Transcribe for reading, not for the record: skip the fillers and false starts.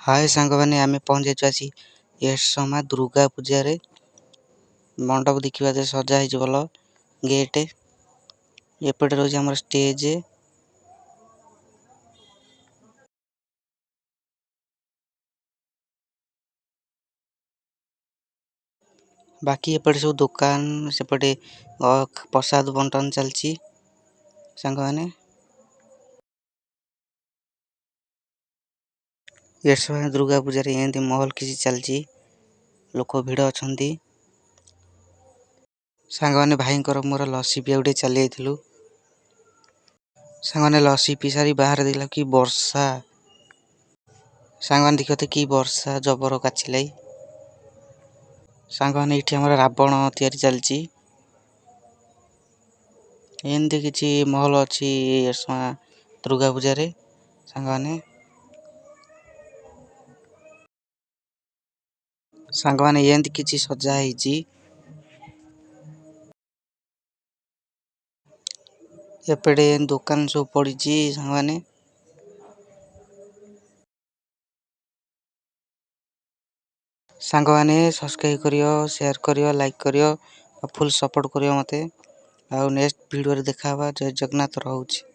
हाय सांगवाने आमे पहुंच जाइछु आसी एस समा दुर्गा पूजा रे मंडप देखिबा जे सजा हिज बोलो गेट एपटे रोज हमर स्टेज बाकी एपटे सब दुकान सेपटे प्रसाद बंटन चलची सांगवाने एस समा दुर्गा पूजा रे एंती महल किसी चलची लोक भिड़ अछंती सांगवाने भाईंकर मोर लस्सी पिया उठे चली आइथिलु सांगवाने लस्सी पी सारी बाहर देखला कि वर्षा सांगवाने देखते कि वर्षा जबर काचिलाई सांगवाने इठी हमर रावण तयारी चलची एंती किछि महल अछि एसमा दुर्गा पूजा रे सांगवाने एंती किछि सजा हिची एपटे दुकान सब पड़ीची सांगवाने सब्सक्राइब करियो शेयर करियो लाइक करियो फुल सपोर्ट करियो मते आ नेक्स्ट वीडियो रे देखा जय जगन्नाथ रहउची।